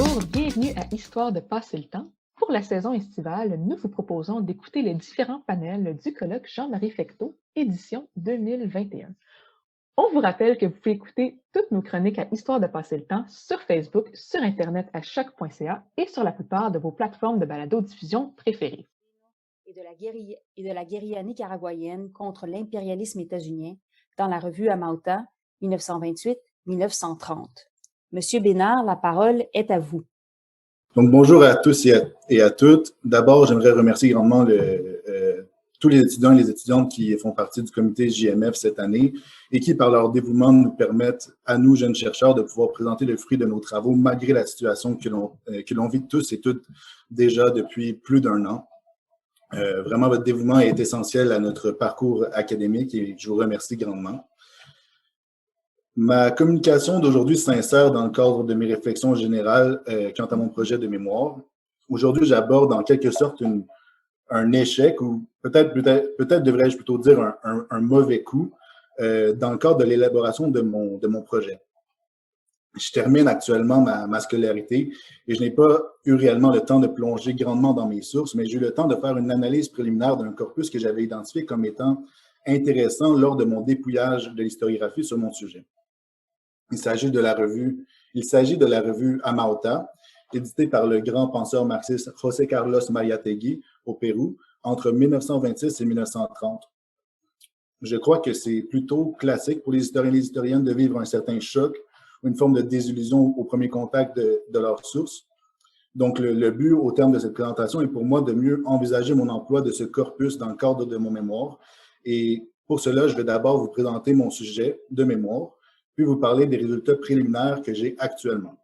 Bonjour, bienvenue à Histoire de passer le temps. Pour la saison estivale, nous vous proposons d'écouter les différents panels du colloque Jean-Marie Fecteau, édition 2021. On vous rappelle que vous pouvez écouter toutes nos chroniques à Histoire de passer le temps sur Facebook, sur Internet à choc.ca et sur la plupart de vos plateformes de balado-diffusion préférées. Et de la guérilla nicaraguayenne contre l'impérialisme états-unien dans la revue Amauta 1928-1930. Monsieur Bénard, la parole est à vous. Donc, bonjour à tous et à toutes. D'abord, j'aimerais remercier grandement tous les étudiants et les étudiantes qui font partie du comité JMF cette année et qui, par leur dévouement, nous permettent, à nous, jeunes chercheurs, de pouvoir présenter le fruit de nos travaux malgré la situation que l'on vit tous et toutes déjà depuis plus d'un an. Vraiment, votre dévouement est essentiel à notre parcours académique et je vous remercie grandement. Ma communication d'aujourd'hui s'insère dans le cadre de mes réflexions générales quant à mon projet de mémoire. Aujourd'hui, j'aborde en quelque sorte un échec, ou peut-être devrais-je plutôt dire un mauvais coup, dans le cadre de l'élaboration de mon projet. Je termine actuellement ma scolarité et je n'ai pas eu réellement le temps de plonger grandement dans mes sources, mais j'ai eu le temps de faire une analyse préliminaire d'un corpus que j'avais identifié comme étant intéressant lors de mon dépouillage de l'historiographie sur mon sujet. Il s'agit de la revue Amauta, éditée par le grand penseur marxiste José Carlos Mariátegui au Pérou entre 1926 et 1930. Je crois que c'est plutôt classique pour les historiens et les historiennes de vivre un certain choc ou une forme de désillusion au premier contact de leurs sources. Donc, le but au terme de cette présentation est pour moi de mieux envisager mon emploi de ce corpus dans le cadre de mon mémoire. Et pour cela, je vais d'abord vous présenter mon sujet de mémoire, puis vous parler des résultats préliminaires que j'ai actuellement.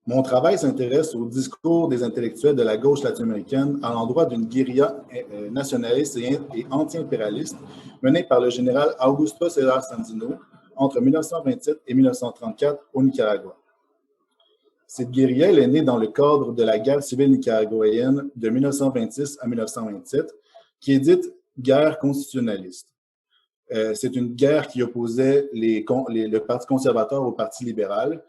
Mon travail s'intéresse au discours des intellectuels de la gauche latino-américaine à l'endroit d'une guérilla nationaliste et anti-impérialiste menée par le général Augusto César Sandino entre 1927 et 1934 au Nicaragua. Cette guérilla est née dans le cadre de la guerre civile nicaraguayenne de 1926 à 1927, qui est dite guerre constitutionnaliste. C'est une guerre qui opposait le Parti conservateur au Parti libéral.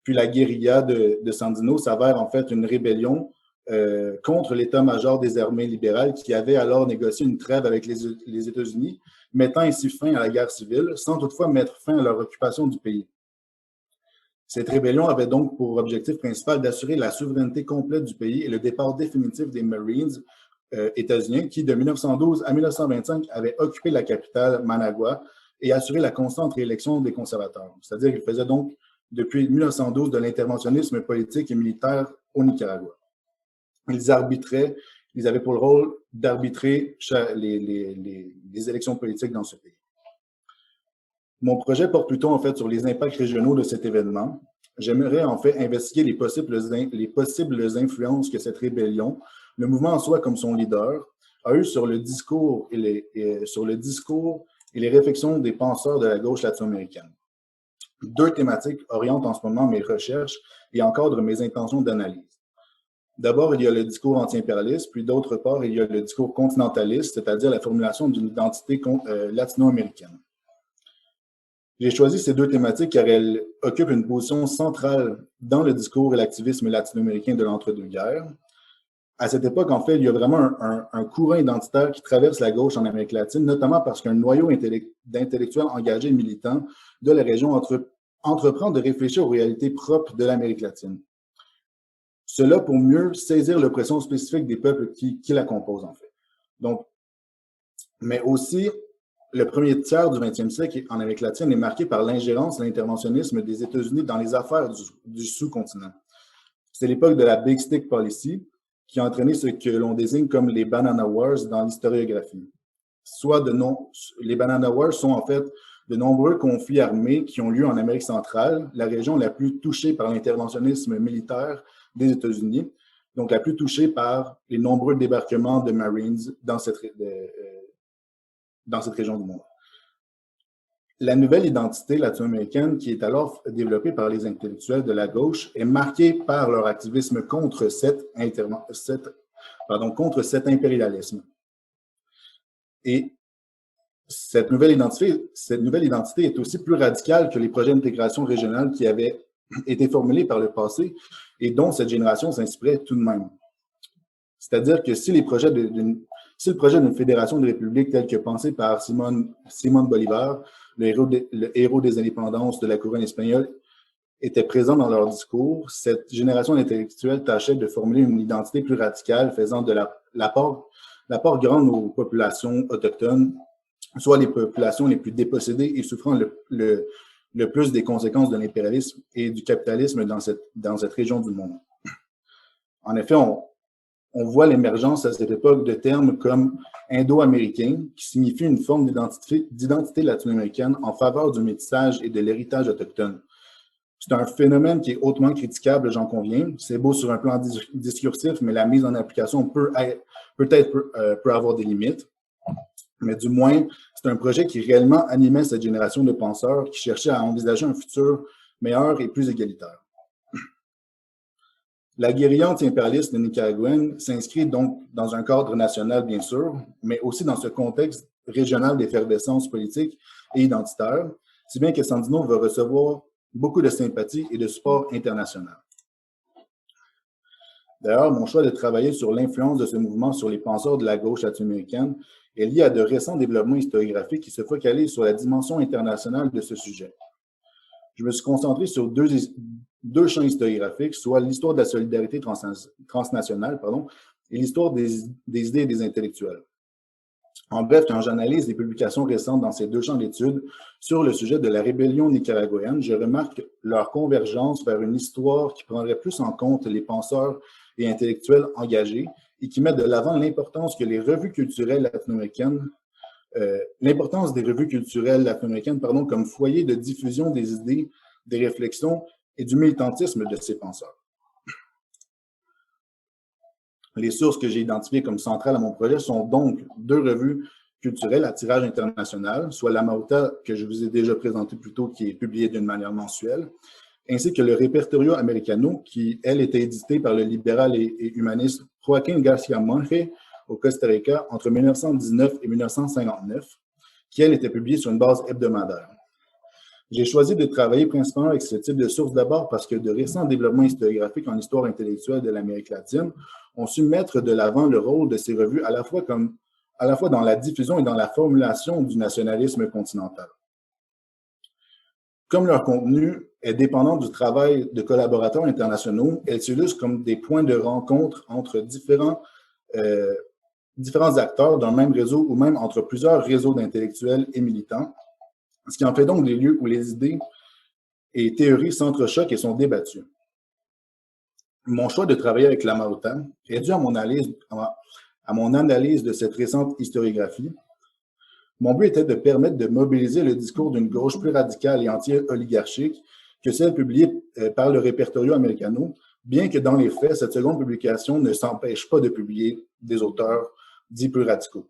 Puis la guérilla de Sandino s'avère en fait une rébellion contre l'état-major des armées libérales qui avait alors négocié une trêve avec les États-Unis, mettant ainsi fin à la guerre civile, sans toutefois mettre fin à leur occupation du pays. Cette rébellion avait donc pour objectif principal d'assurer la souveraineté complète du pays et le départ définitif des Marines états-uniens qui, de 1912 à 1925, avaient occupé la capitale, Managua, et assuré la constante réélection des conservateurs. C'est-à-dire qu'ils faisaient donc, depuis 1912, de l'interventionnisme politique et militaire au Nicaragua. Ils avaient pour le rôle d'arbitrer les élections politiques dans ce pays. Mon projet porte plutôt en fait sur les impacts régionaux de cet événement. J'aimerais en fait investiguer les possibles influences que cette rébellion, le mouvement en soi comme son leader, a eu sur le discours et les réflexions des penseurs de la gauche latino-américaine. Deux thématiques orientent en ce moment mes recherches et encadrent mes intentions d'analyse. D'abord, il y a le discours anti-impérialiste, puis d'autre part, il y a le discours continentaliste, c'est-à-dire la formulation d'une identité latino-américaine. J'ai choisi ces deux thématiques car elles occupent une position centrale dans le discours et l'activisme latino-américain de l'entre-deux-guerres. À cette époque, en fait, il y a vraiment un courant identitaire qui traverse la gauche en Amérique latine, notamment parce qu'un noyau d'intellectuels engagés et militants de la région entreprend de réfléchir aux réalités propres de l'Amérique latine. Cela pour mieux saisir l'oppression spécifique des peuples qui la composent, en fait. Donc, mais aussi, le premier tiers du 20e siècle en Amérique latine est marqué par l'ingérence et l'interventionnisme des États-Unis dans les affaires du sous-continent. C'est l'époque de la Big Stick Policy qui a entraîné ce que l'on désigne comme les Banana Wars dans l'historiographie. Les Banana Wars sont en fait de nombreux conflits armés qui ont lieu en Amérique centrale, la région la plus touchée par l'interventionnisme militaire des États-Unis, donc la plus touchée par les nombreux débarquements de Marines dans cette région du monde. La nouvelle identité latino-américaine qui est alors développée par les intellectuels de la gauche est marquée par leur activisme contre cet impérialisme. Et cette nouvelle identité est aussi plus radicale que les projets d'intégration régionale qui avaient été formulées par le passé et dont cette génération s'inspirait tout de même. C'est-à-dire que si le projet d'une fédération de républiques tel que pensé par Simón Bolívar, le héros des indépendances de la couronne espagnole, était présent dans leur discours, cette génération d'intellectuels tâchait de formuler une identité plus radicale, faisant de l'apport grand aux populations autochtones, soit les populations les plus dépossédées et souffrant le plus des conséquences de l'impérialisme et du capitalisme dans cette région du monde. En effet, on voit l'émergence à cette époque de termes comme indo-américain, qui signifie une forme d'identité latino-américaine en faveur du métissage et de l'héritage autochtone. C'est un phénomène qui est hautement critiquable, j'en conviens. C'est beau sur un plan discursif, mais la mise en application peut avoir des limites. Mais du moins, c'est un projet qui réellement animait cette génération de penseurs qui cherchaient à envisager un futur meilleur et plus égalitaire. La guérilla anti-impérialiste nicaraguayenne s'inscrit donc dans un cadre national, bien sûr, mais aussi dans ce contexte régional d'effervescence politique et identitaire, si bien que Sandino va recevoir beaucoup de sympathie et de support international. D'ailleurs, mon choix de travailler sur l'influence de ce mouvement sur les penseurs de la gauche latino-américaine est lié à de récents développements historiographiques qui se focalisent sur la dimension internationale de ce sujet. Je me suis concentré sur deux champs historiographiques, soit l'histoire de la solidarité transnationale et l'histoire des idées et des intellectuels. En bref, quand j'analyse les publications récentes dans ces deux champs d'études sur le sujet de la rébellion nicaraguayenne, je remarque leur convergence vers une histoire qui prendrait plus en compte les penseurs et intellectuels engagés et qui met de l'avant l'importance que les revues culturelles latino-américaines, comme foyer de diffusion des idées, des réflexions et du militantisme de ces penseurs. Les sources que j'ai identifiées comme centrales à mon projet sont donc deux revues culturelles à tirage international, soit La Mauta, que je vous ai déjà présenté plus tôt, qui est publiée d'une manière mensuelle, ainsi que le Repertorio Americano, qui, elle, était édité par le libéral et humaniste Joaquín García Monge au Costa Rica entre 1919 et 1959, qui, elle, était publiée sur une base hebdomadaire. J'ai choisi de travailler principalement avec ce type de sources d'abord parce que de récents développements historiographiques en histoire intellectuelle de l'Amérique latine ont su mettre de l'avant le rôle de ces revues à la fois dans la diffusion et dans la formulation du nationalisme continental. Comme leur contenu est dépendant du travail de collaborateurs internationaux, elles s'illustrent comme des points de rencontre entre différents acteurs d'un même réseau ou même entre plusieurs réseaux d'intellectuels et militants, ce qui en fait donc des lieux où les idées et théories s'entrechoquent et sont débattues. Mon choix de travailler avec la Mauta est dû à mon analyse de cette récente historiographie. Mon but était de permettre de mobiliser le discours d'une gauche plus radicale et anti-oligarchique que celle publiée par le Repertorio Americano, bien que dans les faits, cette seconde publication ne s'empêche pas de publier des auteurs dits plus radicaux.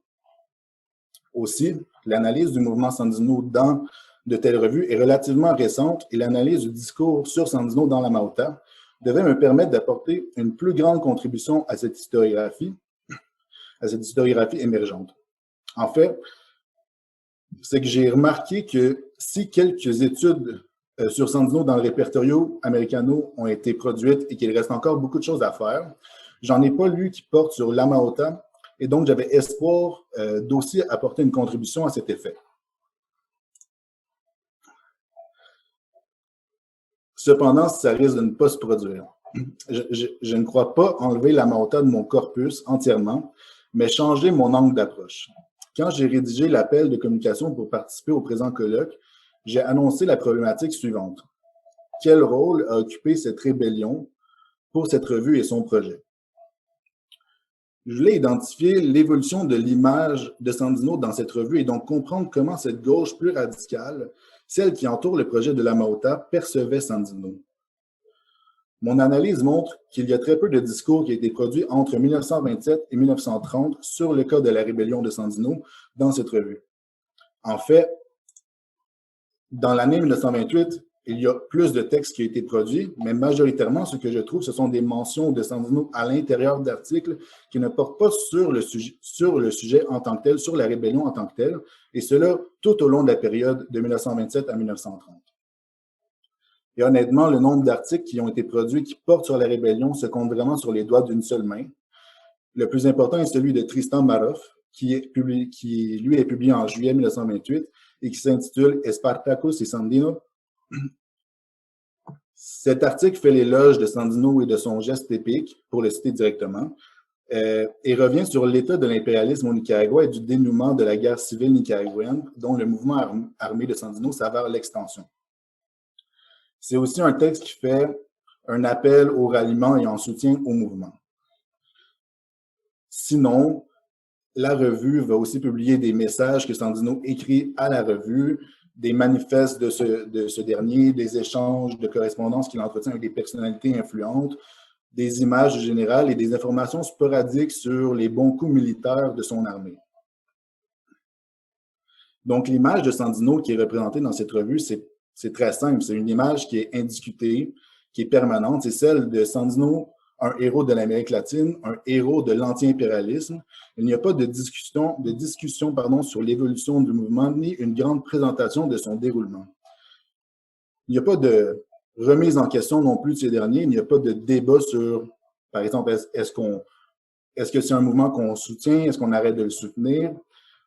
Aussi, l'analyse du mouvement Sandino dans de telles revues est relativement récente et l'analyse du discours sur Sandino dans la Mauta devait me permettre d'apporter une plus grande contribution à cette historiographie émergente. En fait, c'est que j'ai remarqué que si quelques études sur Sandino dans le Repertorio Americano ont été produites et qu'il reste encore beaucoup de choses à faire, j'en ai pas lu qui portent sur la Mauta et donc j'avais espoir d'aussi apporter une contribution à cet effet. Cependant, ça risque de ne pas se produire. Je ne crois pas enlever la Mauta de mon corpus entièrement, mais changer mon angle d'approche. Quand j'ai rédigé l'appel de communication pour participer au présent colloque, j'ai annoncé la problématique suivante. Quel rôle a occupé cette rébellion pour cette revue et son projet? Je voulais identifier l'évolution de l'image de Sandino dans cette revue et donc comprendre comment cette gauche plus radicale, celle qui entoure le projet de la Mauta, percevait Sandino. Mon analyse montre qu'il y a très peu de discours qui ont été produits entre 1927 et 1930 sur le cas de la rébellion de Sandino dans cette revue. En fait, dans l'année 1928, il y a plus de textes qui ont été produits, mais majoritairement, ce que je trouve, ce sont des mentions de Sandino à l'intérieur d'articles qui ne portent pas sur le sujet en tant que tel, sur la rébellion en tant que telle, et cela tout au long de la période de 1927 à 1930. Et honnêtement, le nombre d'articles qui ont été produits qui portent sur la rébellion se compte vraiment sur les doigts d'une seule main. Le plus important est celui de Tristan Maroff, qui lui est publié en juillet 1928 et qui s'intitule Spartacus et Sandino. Cet article fait l'éloge de Sandino et de son geste épique, pour le citer directement, et revient sur l'état de l'impérialisme au Nicaragua et du dénouement de la guerre civile nicaraguayenne, dont le mouvement armé de Sandino s'avère l'extension. C'est aussi un texte qui fait un appel au ralliement et en soutien au mouvement. Sinon, la revue va aussi publier des messages que Sandino écrit à la revue, des manifestes de ce dernier, des échanges de correspondance qu'il entretient avec des personnalités influentes, des images générales et des informations sporadiques sur les bons coups militaires de son armée. Donc, l'image de Sandino qui est représentée dans cette revue, c'est très simple. C'est une image qui est indiscutée, qui est permanente. C'est celle de Sandino, un héros de l'Amérique latine, un héros de l'anti-impérialisme. Il n'y a pas de discussion sur l'évolution du mouvement, ni une grande présentation de son déroulement. Il n'y a pas de remise en question non plus de ces derniers. Il n'y a pas de débat sur, par exemple, est-ce que c'est un mouvement qu'on soutient? Est-ce qu'on arrête de le soutenir?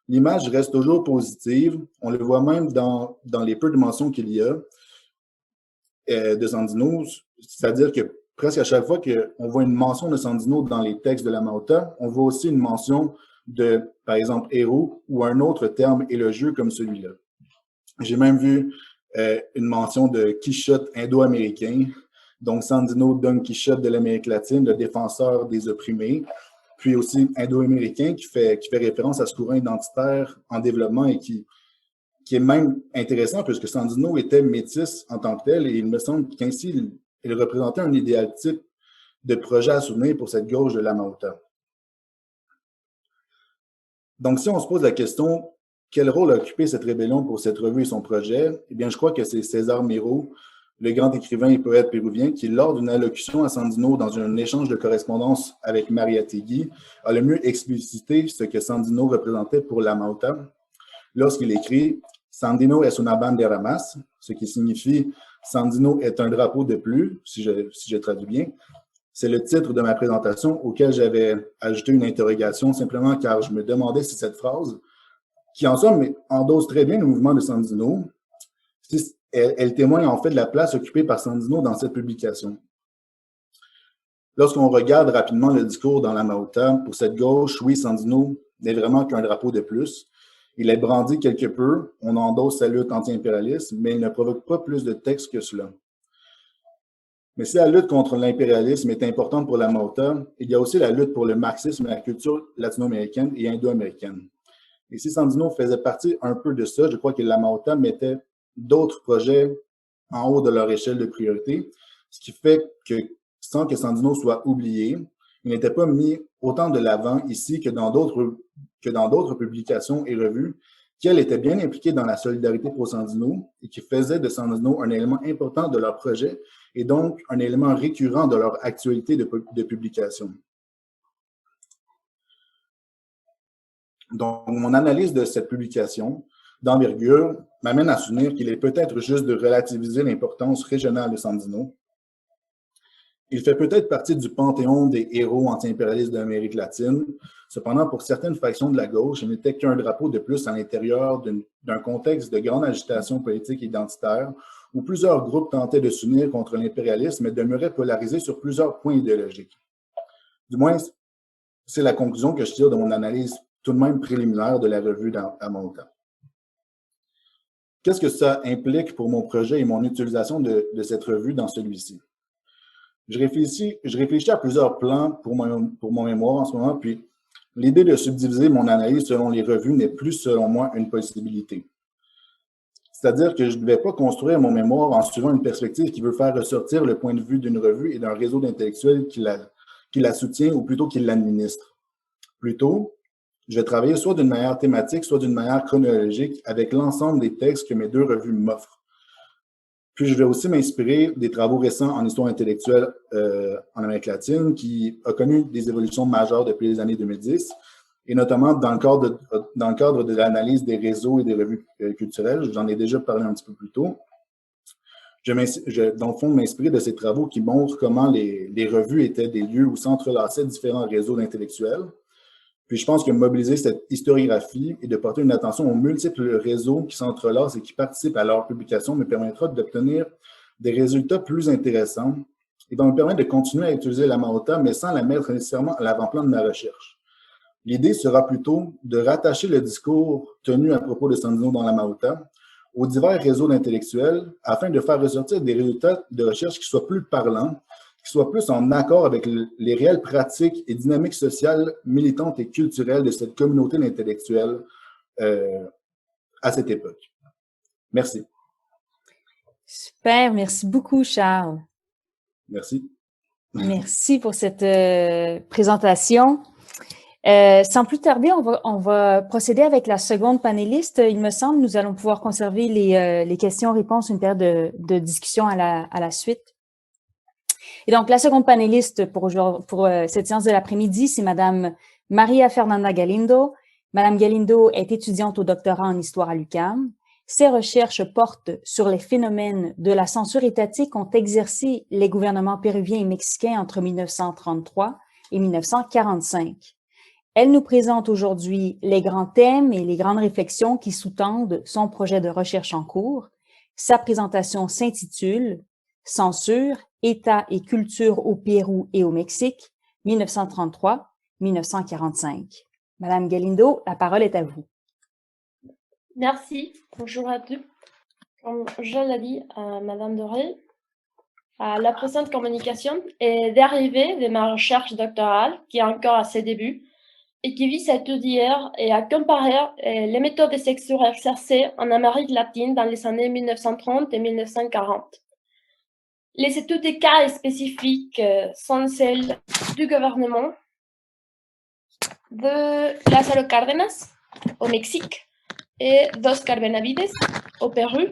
L'image reste toujours positive. On le voit même dans les peu de mentions qu'il y a de Sandino, c'est-à-dire que presque à chaque fois qu'on voit une mention de Sandino dans les textes de la Mauta, on voit aussi une mention de, par exemple, héros ou un autre terme élogieux comme celui-là. J'ai même vu une mention de Quichotte indo-américain, donc Sandino Don Quichotte de l'Amérique latine, le défenseur des opprimés, puis aussi indo-américain qui fait référence à ce courant identitaire en développement et qui est même intéressant puisque Sandino était métis en tant que tel et il me semble qu'ainsi il représentait un idéal type de projet à soutenir pour cette gauche de la Mauta. Donc, si on se pose la question, quel rôle a occupé cette rébellion pour cette revue et son projet? Eh bien, je crois que c'est César Miro, le grand écrivain et poète péruvien, qui, lors d'une allocution à Sandino dans un échange de correspondance avec Maria Tegui, a le mieux explicité ce que Sandino représentait pour la Mauta, lorsqu'il écrit « Sandino es una bandera más », ce qui signifie « Sandino est un drapeau de plus », si je traduis bien. C'est le titre de ma présentation auquel j'avais ajouté une interrogation simplement car je me demandais si cette phrase, qui en somme endosse très bien le mouvement de Sandino, elle témoigne en fait de la place occupée par Sandino dans cette publication. Lorsqu'on regarde rapidement le discours dans la Mauta, pour cette gauche, oui, Sandino n'est vraiment qu'un drapeau de plus. Il est brandi quelque peu, on endosse sa lutte anti-impérialiste, mais il ne provoque pas plus de texte que cela. Mais si la lutte contre l'impérialisme est importante pour la Mauta, il y a aussi la lutte pour le marxisme et la culture latino-américaine et indo-américaine. Et si Sandino faisait partie un peu de ça, je crois que la Mauta mettait d'autres projets en haut de leur échelle de priorité, ce qui fait que, sans que Sandino soit oublié, il n'était pas mis autant de l'avant ici que dans d'autres publications et revues, qu'elle était bien impliquée dans la solidarité pour Sandino et qui faisaient de Sandino un élément important de leur projet et donc un élément récurrent de leur actualité de publication. Donc, mon analyse de cette publication d'envergure m'amène à soutenir qu'il est peut-être juste de relativiser l'importance régionale de Sandino. Il fait peut-être partie du panthéon des héros anti-impérialistes de l'Amérique latine. Cependant, pour certaines factions de la gauche, il n'était qu'un drapeau de plus à l'intérieur d'un contexte de grande agitation politique et identitaire où plusieurs groupes tentaient de s'unir contre l'impérialisme et demeuraient polarisés sur plusieurs points idéologiques. Du moins, c'est la conclusion que je tire de mon analyse tout de même préliminaire de la revue à Mauta. Qu'est-ce que ça implique pour mon projet et mon utilisation de cette revue dans celui-ci? Je réfléchis à plusieurs plans pour mon mémoire en ce moment, puis l'idée de subdiviser mon analyse selon les revues n'est plus, selon moi, une possibilité. C'est-à-dire que je ne vais pas construire mon mémoire en suivant une perspective qui veut faire ressortir le point de vue d'une revue et d'un réseau d'intellectuels qui la soutient ou plutôt qui l'administre. Plutôt, je vais travailler soit d'une manière thématique, soit d'une manière chronologique avec l'ensemble des textes que mes deux revues m'offrent. Puis, je vais aussi m'inspirer des travaux récents en histoire intellectuelle en Amérique latine qui a connu des évolutions majeures depuis les années 2010 et notamment dans le cadre de l'analyse des réseaux et des revues culturelles. J'en ai déjà parlé un petit peu plus tôt. dans le fond, m'inspirer de ces travaux qui montrent comment les revues étaient des lieux où s'entrelaçaient différents réseaux d'intellectuels. Puis je pense que mobiliser cette historiographie et de porter une attention aux multiples réseaux qui s'entrelacent et qui participent à leur publication me permettra d'obtenir des résultats plus intéressants et va me permettre de continuer à utiliser la Mahota, mais sans la mettre nécessairement à l'avant-plan de ma recherche. L'idée sera plutôt de rattacher le discours tenu à propos de Sandino dans la Mahota aux divers réseaux d'intellectuels afin de faire ressortir des résultats de recherche qui soient plus parlants, qui soient plus en accord avec les réelles pratiques et dynamiques sociales, militantes et culturelles de cette communauté d'intellectuels à cette époque. Merci. Super, merci beaucoup, Charles. Merci. Merci pour cette présentation. Sans plus tarder, on va procéder avec la seconde panéliste. Il me semble nous allons pouvoir conserver les questions-réponses, une période de discussion à la suite. Et donc, la seconde panéliste pour cette séance de l'après-midi, c'est Madame Maria Fernanda Galindo. Madame Galindo est étudiante au doctorat en histoire à l'UQAM. Ses recherches portent sur les phénomènes de la censure étatique qu'ont exercé les gouvernements péruviens et mexicains entre 1933 et 1945. Elle nous présente aujourd'hui les grands thèmes et les grandes réflexions qui sous-tendent son projet de recherche en cours. Sa présentation s'intitule « Censure, État et culture au Pérou et au Mexique, 1933-1945 ». Madame Galindo, la parole est à vous. Merci. Bonjour à tous. Comme je l'ai dit à Madame Doré, la présente communication est dérivée de ma recherche doctorale qui est encore à ses débuts et qui vise à étudier et à comparer les méthodes de censure exercées en Amérique latine dans les années 1930 et 1940. Les études de cas spécifiques sont celles du gouvernement de Lázaro Cárdenas au Mexique et d'Oscar Benavides au Pérou.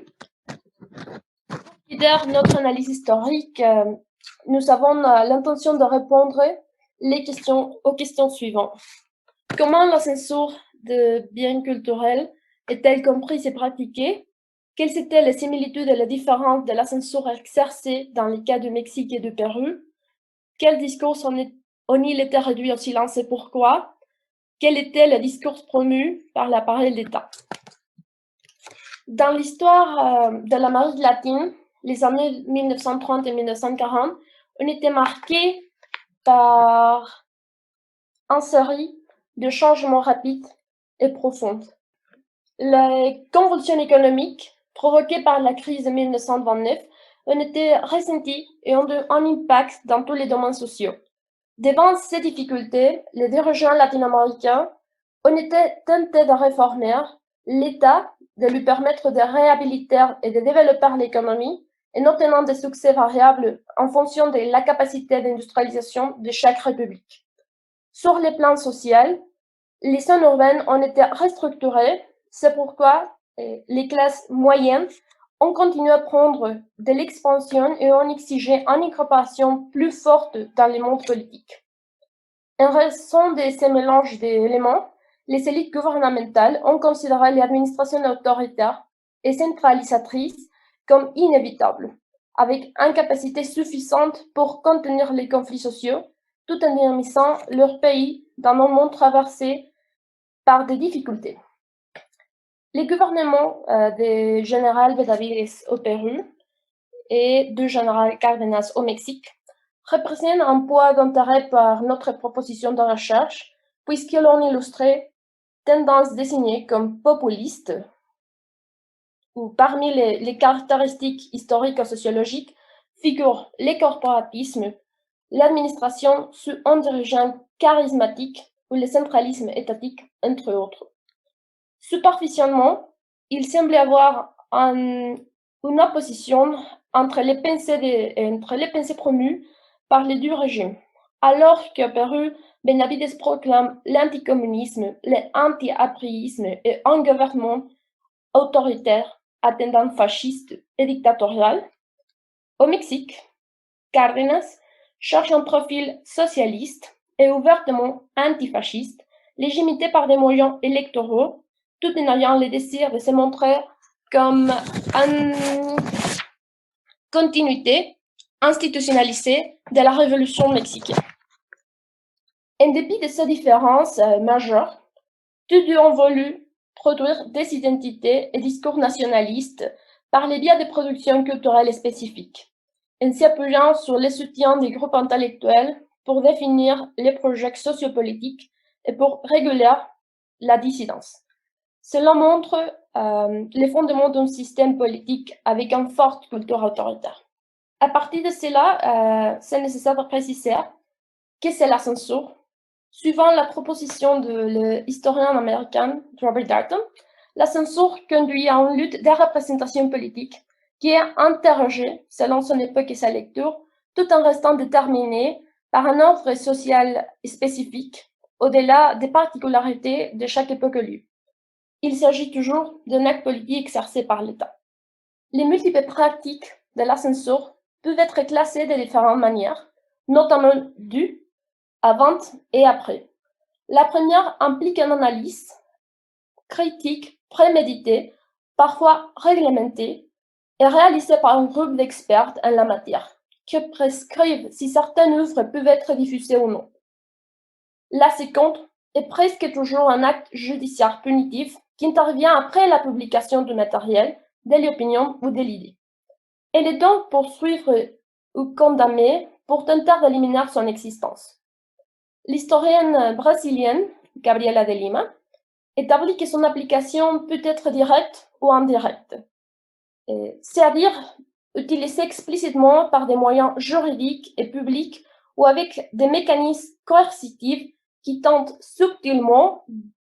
Dans notre analyse historique, nous avons l'intention de répondre aux questions suivantes. Comment la censure de biens culturels est-elle comprise et pratiquée? Quelles étaient les similitudes et les différences de la censure exercée dans les cas du Mexique et du Pérou? Quels discours ont-ils été réduits au silence et pourquoi? Quel était le discours promu par l'appareil d'État? Dans l'histoire de l'Amérique latine, les années 1930 et 1940 ont été marquées par une série de changements rapides et profonds. Les convulsions économiques provoquées par la crise de 1929 ont été ressenties et ont eu un impact dans tous les domaines sociaux. Devant ces difficultés, les dirigeants latino-américains ont été tentés de réformer l'État, de lui permettre de réhabiliter et de développer l'économie, en obtenant des succès variables en fonction de la capacité d'industrialisation de chaque république. Sur le plan social, les zones urbaines ont été restructurées, c'est pourquoi les classes moyennes ont continué à prendre de l'expansion et ont exigé une incorporation plus forte dans le monde politique. En raison de ces mélanges d'éléments, les élites gouvernementales ont considéré l'administration autoritaire et centralisatrice comme inévitable, avec une capacité suffisante pour contenir les conflits sociaux, tout en dynamisant leur pays dans un monde traversé par des difficultés. Les gouvernements du général Benavides au Pérou et du général Cárdenas au Mexique représentent un poids d'intérêt par notre proposition de recherche, puisqu'ils ont illustré tendances désignées comme populistes, où parmi les caractéristiques historiques et sociologiques figurent les corporatismes, l'administration sous un dirigeant charismatique ou le centralisme étatique, entre autres. Superficiellement, il semble y avoir une opposition entre les pensées promues par les deux régimes. Alors qu'au Pérou, Benavides proclame l'anticommunisme, l'anti-aprisme et un gouvernement autoritaire à tendance fasciste et dictatoriale, au Mexique, Cárdenas cherche un profil socialiste et ouvertement antifasciste, légitimé par des moyens électoraux, tout en ayant le désir de se montrer comme continuité institutionnalisée de la Révolution mexicaine. En dépit de ces différences majeures, tous deux ont voulu produire des identités et discours nationalistes par le biais de productions culturelles spécifiques, en s'appuyant sur le soutien des groupes intellectuels pour définir les projets sociopolitiques et pour réguler la dissidence. Cela montre les fondements d'un système politique avec une forte culture autoritaire. À partir de cela, c'est nécessaire de préciser que c'est la censure. Suivant la proposition de l'historien américain Robert Darnton, la censure conduit à une lutte des représentations politiques qui est interrogée selon son époque et sa lecture, tout en restant déterminée par un ordre social spécifique, au-delà des particularités de chaque époque ou lieu. Il s'agit toujours d'un acte politique exercé par l'État. Les multiples pratiques de la censure peuvent être classées de différentes manières, notamment du, avant et après. La première implique une analyse critique, préméditée, parfois réglementée, et réalisée par un groupe d'experts en la matière, qui prescrivent si certaines œuvres peuvent être diffusées ou non. La seconde est presque toujours un acte judiciaire punitif qui intervient après la publication du matériel, de l'opinion ou de l'idée. Elle est donc poursuivie ou condamnée pour tenter d'éliminer son existence. L'historienne brésilienne Gabriela de Lima établit que son application peut être directe ou indirecte, c'est-à-dire utilisée explicitement par des moyens juridiques et publics ou avec des mécanismes coercitifs qui tentent subtilement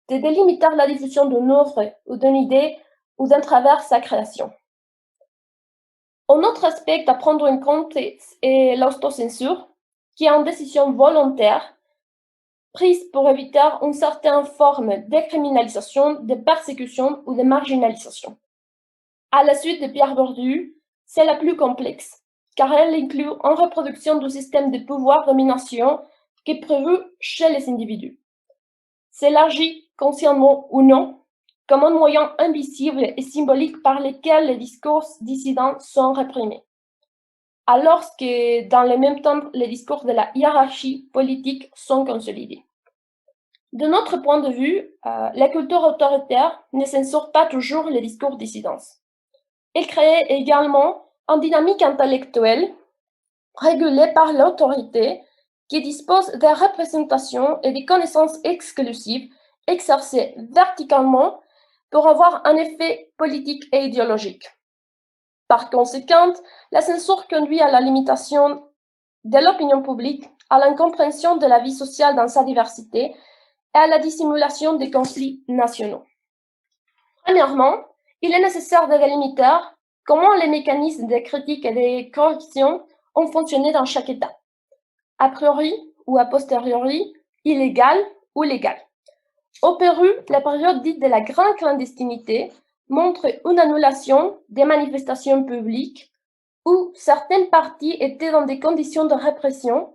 de délimiter la diffusion d'une œuvre ou d'une idée ou d'un travers sa création. Un autre aspect à prendre en compte est l'autocensure, qui est une décision volontaire prise pour éviter une certaine forme de criminalisation, de persécution ou de marginalisation. À la suite de Pierre Bourdieu, c'est la plus complexe, car elle inclut une reproduction du système de pouvoir-domination qui est prévu chez les individus. Cela agit consciemment ou non comme un moyen invisible et symbolique par lequel les discours dissidents sont réprimés, alors que dans le même temps, les discours de la hiérarchie politique sont consolidés. De notre point de vue, la culture autoritaire ne censure pas toujours les discours dissidents. Elle crée également une dynamique intellectuelle régulée par l'autorité qui dispose des représentations et des connaissances exclusives exercées verticalement pour avoir un effet politique et idéologique. Par conséquent, la censure conduit à la limitation de l'opinion publique, à l'incompréhension de la vie sociale dans sa diversité et à la dissimulation des conflits nationaux. Premièrement, il est nécessaire de délimiter comment les mécanismes de critique et de correction ont fonctionné dans chaque État, a priori ou a posteriori, illégal ou légal. Au Pérou, la période dite de la grande clandestinité montre une annulation des manifestations publiques où certaines parties étaient dans des conditions de répression,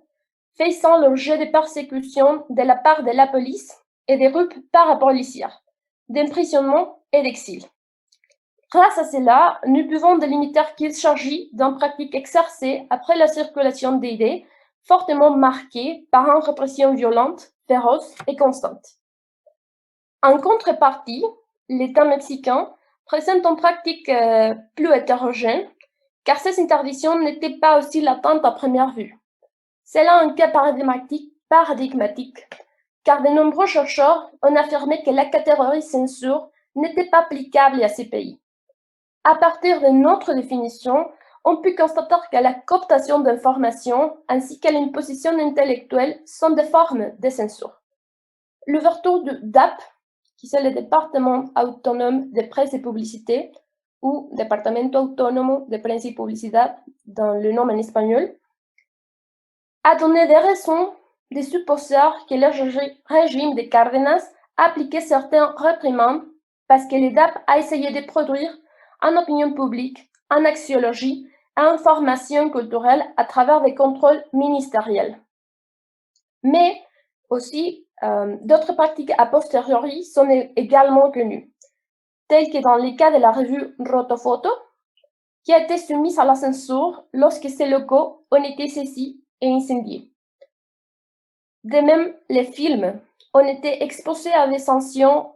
faisant l'objet de persécutions de la part de la police et des groupes parapolicières, d'emprisonnement et d'exil. Grâce à cela, nous pouvons délimiter qu'il s'agit d'une pratique exercée après la circulation d'idées fortement marquée par une répression violente, féroce et constante. En contrepartie, l'État mexicain présente une pratique plus hétérogène, car ces interdictions n'étaient pas aussi latentes à première vue. C'est là un cas paradigmatique, car de nombreux chercheurs ont affirmé que la catégorie censure n'était pas applicable à ces pays. À partir de notre définition, on peut constater que la cooptation d'informations ainsi que l'imposition intellectuelle sont des formes de censure. L'ouverture du DAP, qui c'est le département autonome de presse et publicité, ou Departamento Autónomo de Prensa y Publicidad dans le nom en espagnol, a donné des raisons de supposer que le régime de Cárdenas appliquait certaines réprimandes parce que le DAP a essayé de produire en opinion publique, en axiologie et en formation culturelle à travers des contrôles ministériels. Mais aussi, d'autres pratiques a posteriori sont également connues, telles que dans le cas de la revue Rotofoto, qui a été soumise à la censure lorsque ses locaux ont été saisis et incendiés. De même, les films ont été exposés à des sanctions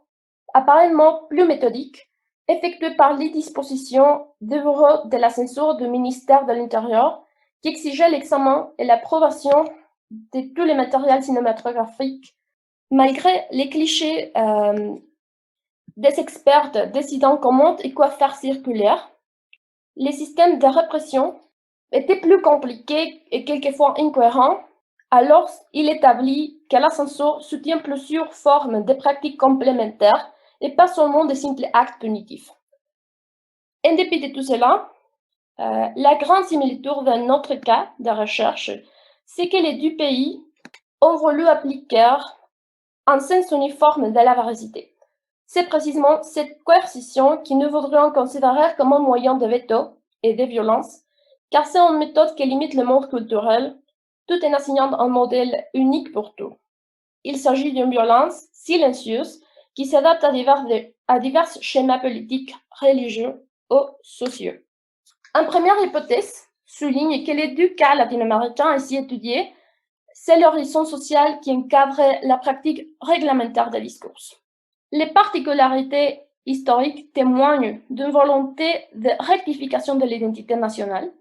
apparemment plus méthodiques, effectuées par les dispositions du bureau de la censure du ministère de l'Intérieur, qui exigeait l'examen et l'approbation de tous les matériels cinématographiques, malgré les clichés des experts décidant comment et quoi faire circuler. Les systèmes de répression étaient plus compliqués et quelquefois incohérents. Alors, il établit que la censure soutient plusieurs formes de pratiques complémentaires et pas seulement de simples actes punitifs. En dépit de tout cela, la grande similitude de notre cas de recherche, c'est que les deux pays ont voulu appliquer un sens uniforme de la véracité. C'est précisément cette coercition que nous voudrions considérer comme un moyen de veto et de violence, car c'est une méthode qui limite le monde culturel, tout en assignant un modèle unique pour tout. Il s'agit d'une violence silencieuse qui s'adapte à divers schémas politiques, religieux ou sociaux. Une première hypothèse souligne que les deux cas latino-américains ici étudiés, c'est l'horizon social qui encadre la pratique réglementaire des discours. Les particularités historiques témoignent d'une volonté de rectification de l'identité nationale,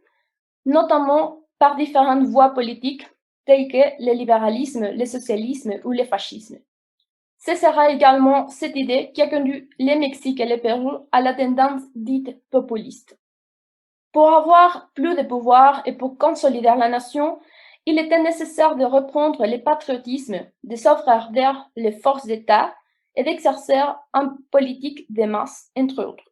notamment par différentes voies politiques telles que le libéralisme, le socialisme ou le fascisme. Ce sera également cette idée qui a conduit le Mexique et le Pérou à la tendance dite populiste. Pour avoir plus de pouvoir et pour consolider la nation, il était nécessaire de reprendre le patriotisme, de sauvegarder les forces d'État et d'exercer une politique des masses, entre autres.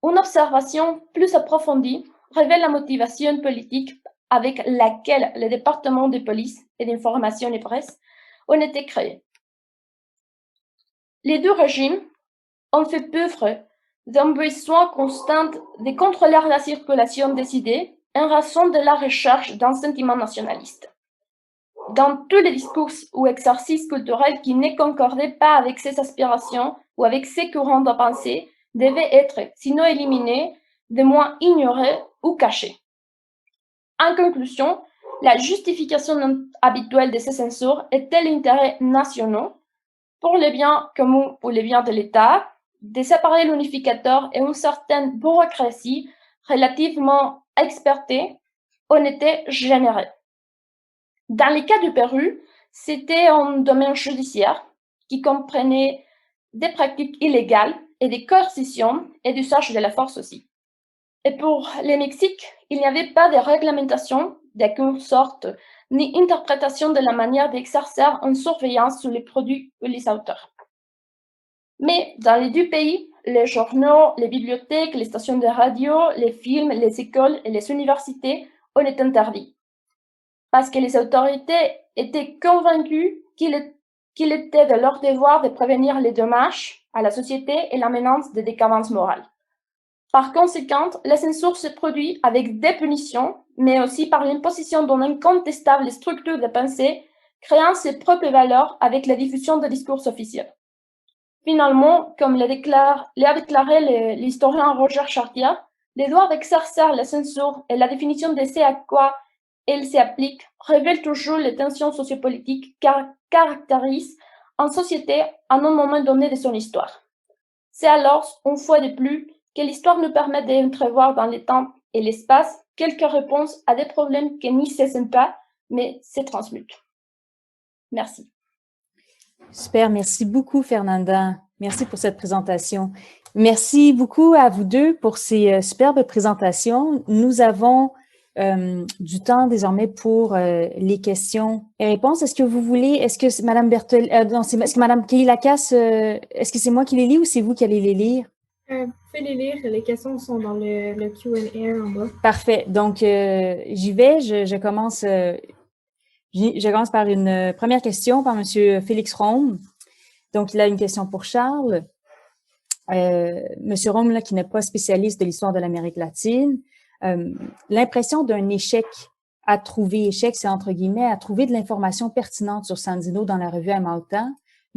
Une observation plus approfondie révèle la motivation politique avec laquelle les départements de police et d'information et presse ont été créés. Les deux régimes ont fait preuve d'un besoin constant de contrôler la circulation des idées en raison de la recherche d'un sentiment nationaliste. Dans tous les discours ou exercices culturels qui ne concordaient pas avec ces aspirations ou avec ces courants de pensée devaient être, sinon éliminés, de moins ignorés ou cachés. En conclusion, la justification habituelle de ces censures était l'intérêt national pour le bien commun, pour le bien de l'État, de séparer l'unificateur et une certaine bureaucratie relativement expertée ont été générés. Dans le cas du Pérou, c'était un domaine judiciaire qui comprenait des pratiques illégales et des coercitions et d'usage de la force aussi. Et pour le Mexique, il n'y avait pas de réglementation d'aucune sorte, ni interprétation de la manière d'exercer une surveillance sur les produits ou les auteurs. Mais dans les deux pays, les journaux, les bibliothèques, les stations de radio, les films, les écoles et les universités ont été interdits. Parce que les autorités étaient convaincues qu'il était de leur devoir de prévenir les dommages à la société et la menace de décadence morale. Par conséquent, la censure se produit avec des punitions, mais aussi par l'imposition d'une incontestable structure de pensée, créant ses propres valeurs avec la diffusion de discours officiels. Finalement, comme l'a déclaré l'historien Roger Chartier, les droits d'exercer la censure et la définition de ce à quoi elle s'applique révèlent toujours les tensions sociopolitiques qui caractérisent une société à un moment donné de son histoire. C'est alors, une fois de plus, que l'histoire nous permet d'entrevoir dans le temps et l'espace quelques réponses à des problèmes qui n'y cessent pas, mais se transmutent. Merci. Super, merci beaucoup, Fernanda. Merci pour cette présentation. Merci beaucoup à vous deux pour ces superbes présentations. Nous avons du temps désormais pour les questions et réponses. Est-ce que vous voulez, est-ce que Mme Bertol, est-ce que Mme Kelly Lacasse, est-ce que c'est moi qui les lis ou c'est vous qui allez les lire? Vous pouvez les lire, les questions sont dans le Q&A en bas. Parfait. Donc, j'y vais. Je commence par une première question par M. Félix Rome. Donc, il a une question pour Charles. M. Rome, là, qui n'est pas spécialiste de l'histoire de l'Amérique latine, l'impression d'un échec c'est entre guillemets, à trouver de l'information pertinente sur Sandino dans la revue Amauta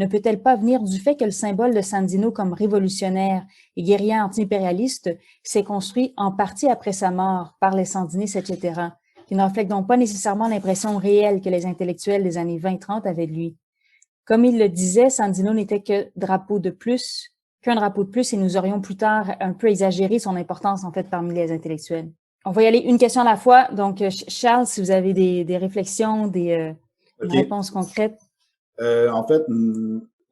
ne peut-elle pas venir du fait que le symbole de Sandino comme révolutionnaire et guerrier anti-impérialiste s'est construit en partie après sa mort par les sandinistes, etc., qui ne reflète donc pas nécessairement l'impression réelle que les intellectuels des années 20-30 avaient de lui? Comme il le disait, Sandino n'était qu'un drapeau de plus, et nous aurions plus tard un peu exagéré son importance, en fait, parmi les intellectuels. On va y aller une question à la fois. Donc, Charles, si vous avez des réflexions, des réponses concrètes. En fait,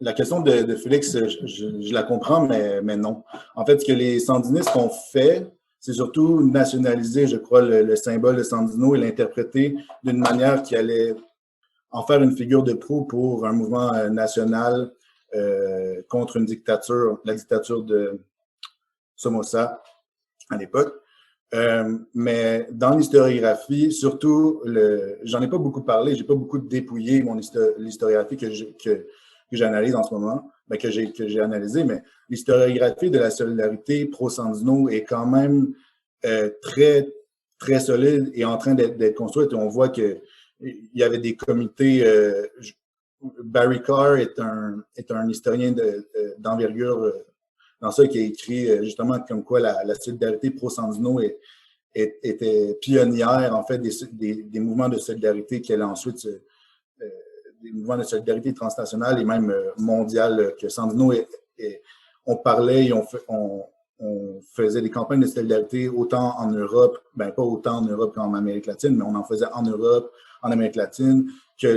la question de Félix, je la comprends, mais non. En fait, ce que les sandinistes ont fait, c'est surtout nationaliser, je crois, le symbole de Sandino et l'interpréter d'une manière qui allait en faire une figure de proue pour un mouvement national contre une dictature, la dictature de Somoza à l'époque. Mais dans l'historiographie, surtout, j'en ai pas beaucoup parlé, j'ai pas beaucoup dépouillé l'historiographie que j'analyse en ce moment, que j'ai analysé, mais l'historiographie de la solidarité pro-Sandino est quand même très, très solide et en train d'être construite. Et on voit qu'il y avait des comités. Barry Carr est un historien d'envergure dans ça, qui a écrit justement comme quoi la solidarité pro-Sandino était pionnière, en fait, des mouvements de solidarité qui allaient ensuite, des mouvements de solidarité transnationale et même mondiale, que Sandino on parlait et on faisait des campagnes de solidarité autant en Europe, pas autant en Europe qu'en Amérique latine, mais on en faisait en Europe, en Amérique latine, que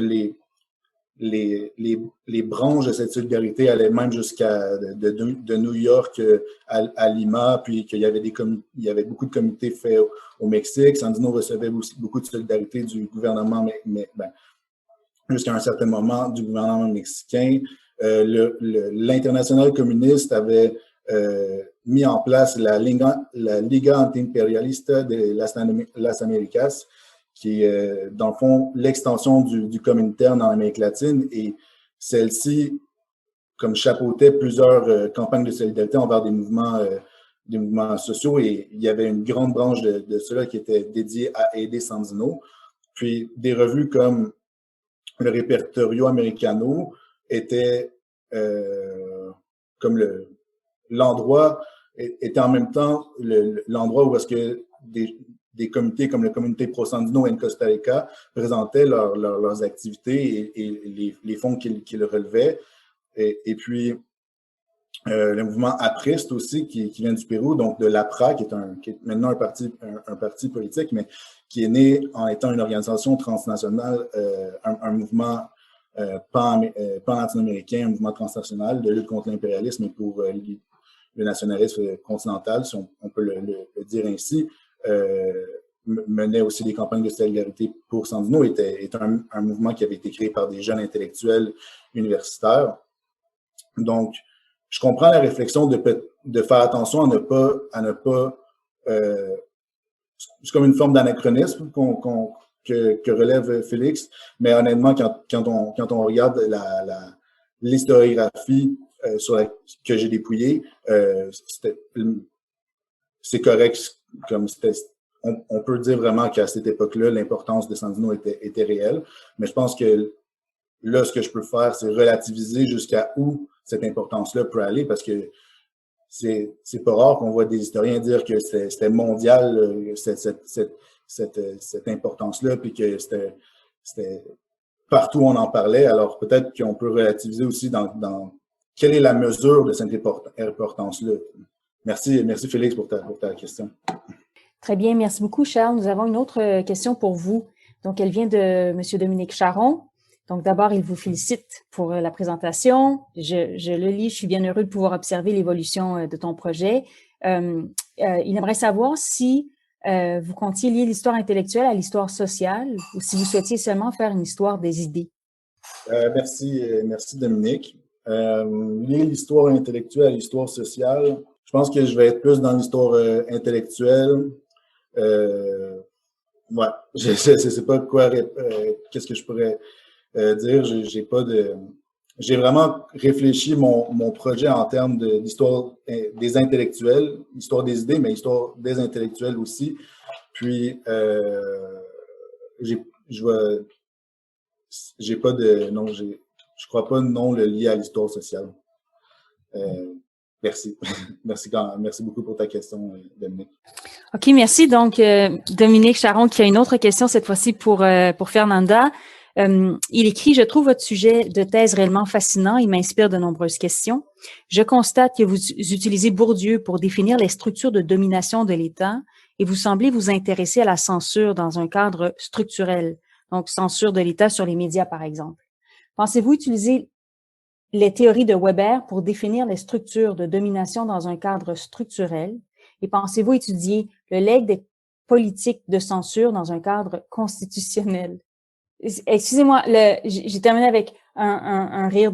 les branches de cette solidarité allaient même jusqu'à de New York à Lima, puis qu'il y avait il y avait beaucoup de comités faits au Mexique. Sandino recevait aussi beaucoup de solidarité du gouvernement, jusqu'à un certain moment, du gouvernement mexicain. L'international communiste avait mis en place la Liga Antiimperialista de las Américas, qui est, dans le fond, l'extension du communautaire dans l'Amérique latine. Et celle-ci, comme chapeautait plusieurs campagnes de solidarité envers des mouvements sociaux. Et il y avait une grande branche de cela qui était dédiée à aider Sandino. Puis des revues comme le Repertorio Americano étaient comme l'endroit, était en même temps l'endroit où est-ce que des comités comme le Comité Pro Sandino en Costa Rica présentaient leurs activités et les fonds qu'ils relevaient. Et puis, le mouvement Apriste aussi, qui vient du Pérou, donc de l'APRA, qui est maintenant un parti politique, mais qui est né en étant une organisation transnationale, un mouvement pan-latino-américain, un mouvement transnational de lutte contre l'impérialisme et pour le nationalisme continental, si on peut le dire ainsi. Menait aussi des campagnes de solidarité pour Sandino, est un mouvement qui avait été créé par des jeunes intellectuels universitaires. Donc, je comprends la réflexion de faire attention à ne pas c'est comme une forme d'anachronisme que relève Félix, mais honnêtement, quand on regarde l'historiographie que j'ai dépouillée, c'est correct. Comme on peut dire vraiment qu'à cette époque-là, l'importance de Sandino était réelle, mais je pense que là, ce que je peux faire, c'est relativiser jusqu'à où cette importance-là peut aller, parce que c'est pas rare qu'on voit des historiens dire que c'était mondial, cette importance-là, puis que c'était partout où on en parlait. Alors peut-être qu'on peut relativiser aussi dans quelle est la mesure de cette importance-là. Merci Félix pour ta question. Très bien, merci beaucoup Charles. Nous avons une autre question pour vous. Donc, elle vient de M. Dominique Charon. Donc, d'abord, il vous félicite pour la présentation. Je le lis, je suis bien heureux de pouvoir observer l'évolution de ton projet. Il aimerait savoir si vous comptiez lier l'histoire intellectuelle à l'histoire sociale ou si vous souhaitiez seulement faire une histoire des idées. Merci Dominique. Lier l'histoire intellectuelle à l'histoire sociale, je pense que je vais être plus dans l'histoire intellectuelle. Ouais, je sais pas qu'est-ce que je pourrais dire. J'ai vraiment réfléchi mon projet en termes d'histoire des intellectuels, histoire des idées, mais histoire des intellectuels aussi. Puis, je je crois pas, non, le lié à l'histoire sociale. Merci. Merci beaucoup pour ta question, Dominique. OK, merci. Donc, Dominique Charron qui a une autre question, cette fois-ci pour Fernanda. Il écrit « Je trouve votre sujet de thèse réellement fascinant. Il m'inspire de nombreuses questions. Je constate que vous utilisez Bourdieu pour définir les structures de domination de l'État et vous semblez vous intéresser à la censure dans un cadre structurel, donc censure de l'État sur les médias, par exemple. Pensez-vous utiliser les théories de Weber pour définir les structures de domination dans un cadre structurel? Et pensez-vous étudier le legs des politiques de censure dans un cadre constitutionnel? » Excusez-moi, j'ai terminé avec un rire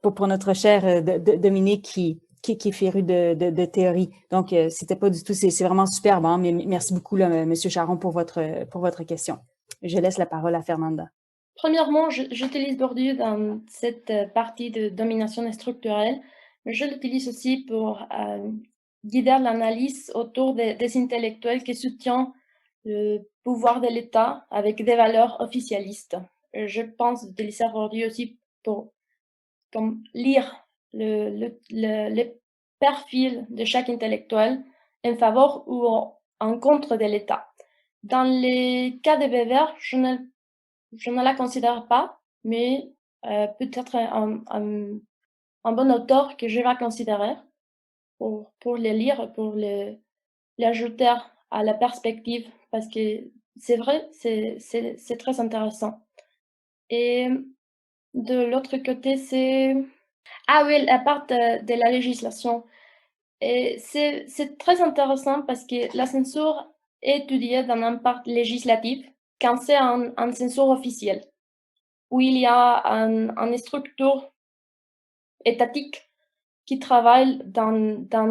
pour notre cher Dominique qui est féru de théorie. Donc, c'était pas du tout, c'est vraiment superbe, hein, mais merci beaucoup, là, Monsieur Charron, pour votre question. Je laisse la parole à Fernanda. Premièrement, j'utilise Bourdieu dans cette partie de domination structurelle. Je l'utilise aussi pour guider l'analyse autour des intellectuels qui soutiennent le pouvoir de l'État avec des valeurs officialistes. Je pense utiliser Bourdieu aussi pour lire le profil de chaque intellectuel en faveur ou en contre de l'État. Dans les cas de Weber, je ne la considère pas, mais peut-être un bon auteur que je vais considérer pour le lire, pour l'ajouter à la perspective, parce que c'est vrai, c'est très intéressant. Et de l'autre côté, c'est... Ah oui, la part de la législation. Et c'est très intéressant parce que la censure est étudiée dans un part législatif quand c'est un censure officiel, où il y a une structure étatique qui travaille dans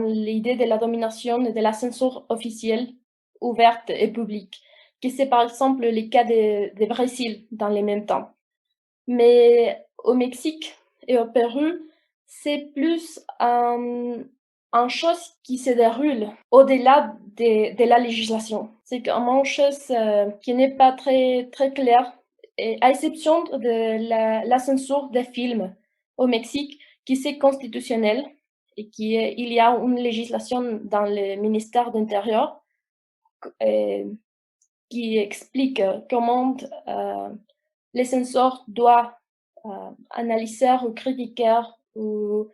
l'idée de la domination et de la censure officielle ouverte et publique, que c'est par exemple le cas de Brésil dans les mêmes temps. Mais au Mexique et au Pérou, c'est plus une chose qui se déroule au-delà de la législation. C'est une chose qui n'est pas très, très claire, et à exception de la censure des films au Mexique, qui c'est constitutionnel et il y a une législation dans le ministère de l'Intérieur qui explique comment les censeurs doivent analyser ou critiquer ou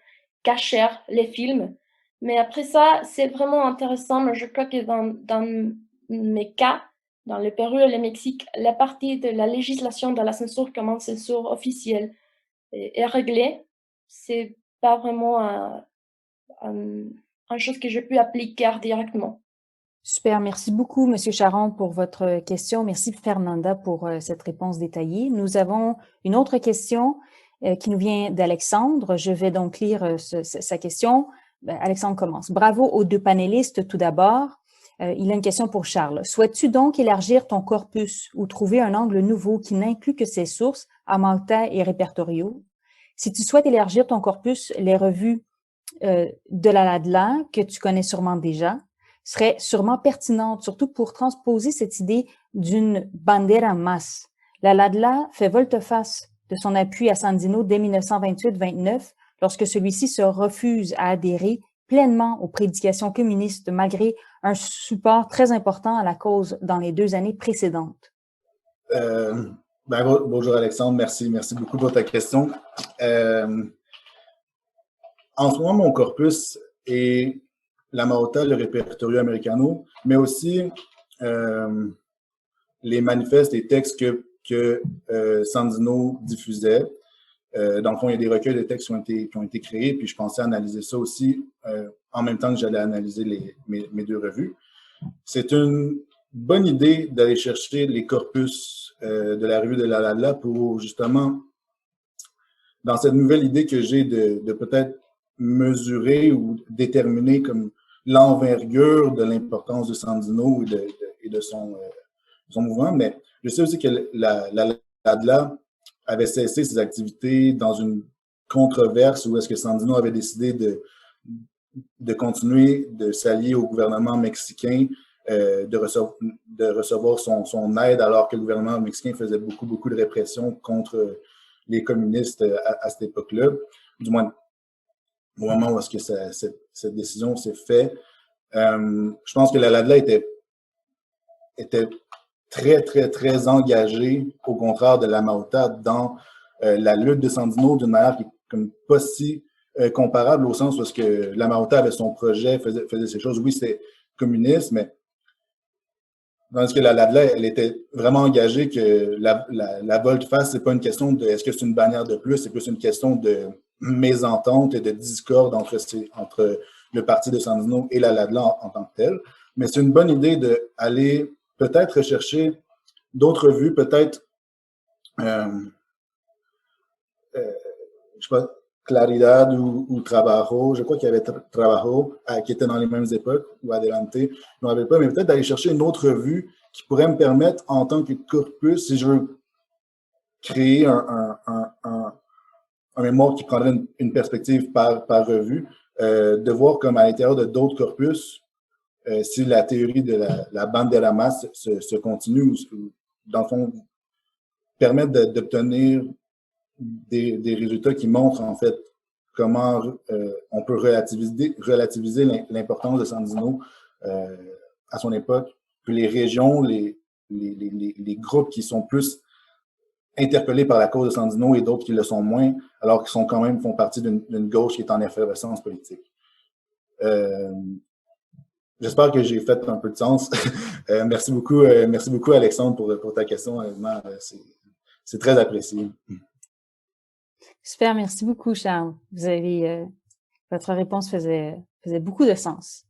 cacher les films. Mais après ça, c'est vraiment intéressant. Mais je crois que dans mes cas, dans le Pérou et le Mexique, la partie de la législation de la censure comme une censure officielle est réglée. C'est pas vraiment une chose que je peux appliquer directement. Super, merci beaucoup, Monsieur Charron, pour votre question. Merci, Fernanda, pour cette réponse détaillée. Nous avons une autre question qui nous vient d'Alexandre. Je vais donc lire sa question. Alexandre commence. Bravo aux deux panélistes, tout d'abord. Il a une question pour Charles. Souhaites-tu donc élargir ton corpus ou trouver un angle nouveau qui n'inclut que ses sources, Amalta et Répertorio? Si tu souhaites élargir ton corpus, les revues de la LADLA, que tu connais sûrement déjà, serait sûrement pertinente, surtout pour transposer cette idée d'une bandera más. La LADLA fait volte-face de son appui à Sandino dès 1928-29, lorsque celui-ci se refuse à adhérer pleinement aux prédications communistes, malgré un support très important à la cause dans les 2 années précédentes. Bonjour Alexandre, merci beaucoup pour ta question. En ce moment, mon corpus est l'Amalta, le Répertorio Americano, mais aussi les manifestes et textes que Sandino diffusait. Dans le fond, il y a des recueils de textes qui ont été créés, puis je pensais analyser ça aussi en même temps que j'allais analyser mes 2 revues. C'est une bonne idée d'aller chercher les corpus de la revue de la LADLA pour justement, dans cette nouvelle idée que j'ai de peut-être mesurer ou déterminer comme l'envergure de l'importance de Sandino et de son mouvement. Mais je sais aussi que la LADLA avait cessé ses activités dans une controverse où est-ce que Sandino avait décidé de continuer de s'allier au gouvernement mexicain, de recevoir son aide alors que le gouvernement mexicain faisait beaucoup de répression contre les communistes à cette époque-là, du moins au moment où est-ce que cette décision s'est faite. Je pense que la LADLA était très, très, très engagée, au contraire de la Mauta, dans la lutte de Sandino d'une manière qui est comme pas si comparable, au sens où est-ce que la Mauta avait son projet, faisait ces choses. Oui, c'était communiste, mais tandis que la LADLA, elle était vraiment engagée que la volte-face, c'est pas une question de est-ce que c'est une bannière de plus, c'est plus une question de mésentente et de discorde entre le parti de Sandino et la LADLA en tant que tel. Mais c'est une bonne idée d'aller peut-être rechercher d'autres vues, peut-être, je sais pas, Claridad ou Trabajo, je crois qu'il y avait Trabajo qui était dans les mêmes époques, ou Adelante, je ne me rappelle pas, mais peut-être d'aller chercher une autre vue qui pourrait me permettre, en tant que corpus, si je veux créer un mémoire qui prendrait une perspective par revue, de voir comme à l'intérieur de d'autres corpus, si la théorie de la bande de la masse se continue ou, dans le fond, permettre d'obtenir des résultats qui montrent, en fait, comment on peut relativiser l'importance de Sandino à son époque, puis les régions, les groupes qui sont plus interpellés par la cause de Sandino et d'autres qui le sont moins, alors qu'ils font partie d'une gauche qui est en effervescence politique. J'espère que j'ai fait un peu de sens. Merci beaucoup, Alexandre, pour ta question. C'est très apprécié. Super, merci beaucoup, Charles. Votre réponse faisait beaucoup de sens.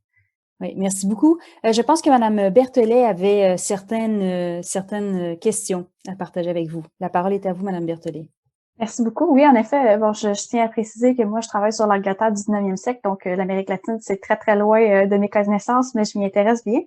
Oui, merci beaucoup. Je pense que Madame Berthelet avait certaines questions à partager avec vous. La parole est à vous, Madame Berthelet. Merci beaucoup. Oui, en effet, bon, je tiens à préciser que moi, je travaille sur l'Angleterre du 19e siècle, donc l'Amérique latine, c'est très, très loin de mes connaissances, mais je m'y intéresse bien.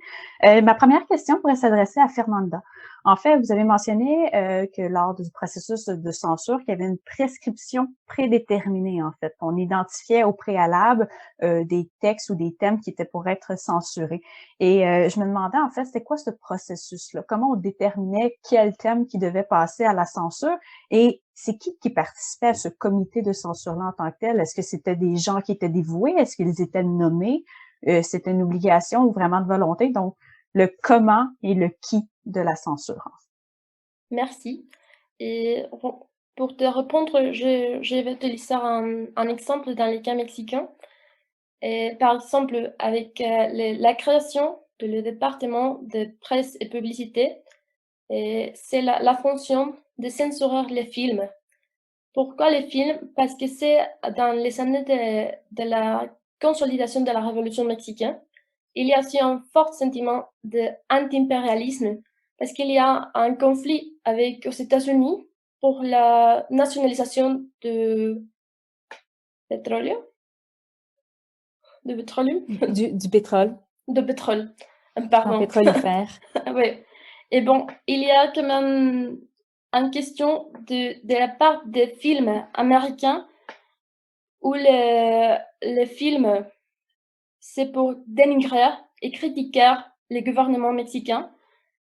Ma première question pourrait s'adresser à Fernanda. En fait, vous avez mentionné que lors du processus de censure, qu'il y avait une prescription prédéterminée, en fait. On identifiait au préalable des textes ou des thèmes qui étaient pour être censurés. Et je me demandais, en fait, c'était quoi ce processus-là? Comment on déterminait quel thème qui devait passer à la censure? Et c'est qui participait à ce comité de censure-là en tant que tel? Est-ce que c'était des gens qui étaient dévoués? Est-ce qu'ils étaient nommés? C'était une obligation ou vraiment de volonté? Donc, le comment et le qui de la censure. Merci. Et pour te répondre, je vais te lister un exemple dans les cas mexicains. Et par exemple, avec la création de le département de presse et publicité, c'est la fonction de censurer les films. Pourquoi les films? Parce que c'est dans les années de la consolidation de la révolution mexicaine, il y a aussi un fort sentiment d'anti-impérialisme parce qu'il y a un conflit aux États-Unis pour la nationalisation de pétrole. De pétrole? Du pétrole. De pétrole. Pardon. Pétrolifère. Oui. Et bon, il y a quand même une question de la part des films américains où les films, c'est pour dénigrer et critiquer les gouvernements mexicains.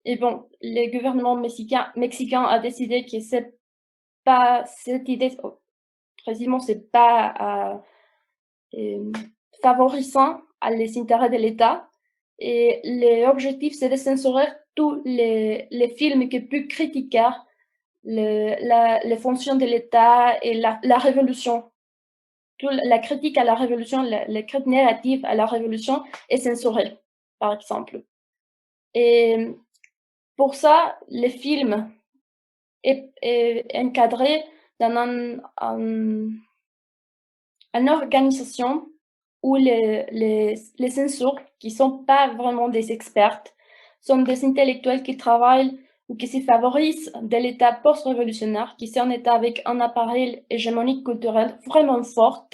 Et bon, le gouvernement mexicain a décidé que c'est pas cette idée, précisément, c'est pas favorisant à les intérêts de l'État. Et l'objectif, c'est de censurer tous les films qui peuvent critiquer les fonctions de l'État et la révolution. La critique à la révolution, la critique négative à la révolution est censurée, par exemple. Et pour ça, le film est encadré dans une organisation où les censures, qui ne sont pas vraiment des experts, sont des intellectuels qui travaillent ou qui se favorisent de l'État post-révolutionnaire, qui est un État avec un appareil hégémonique culturel vraiment fort,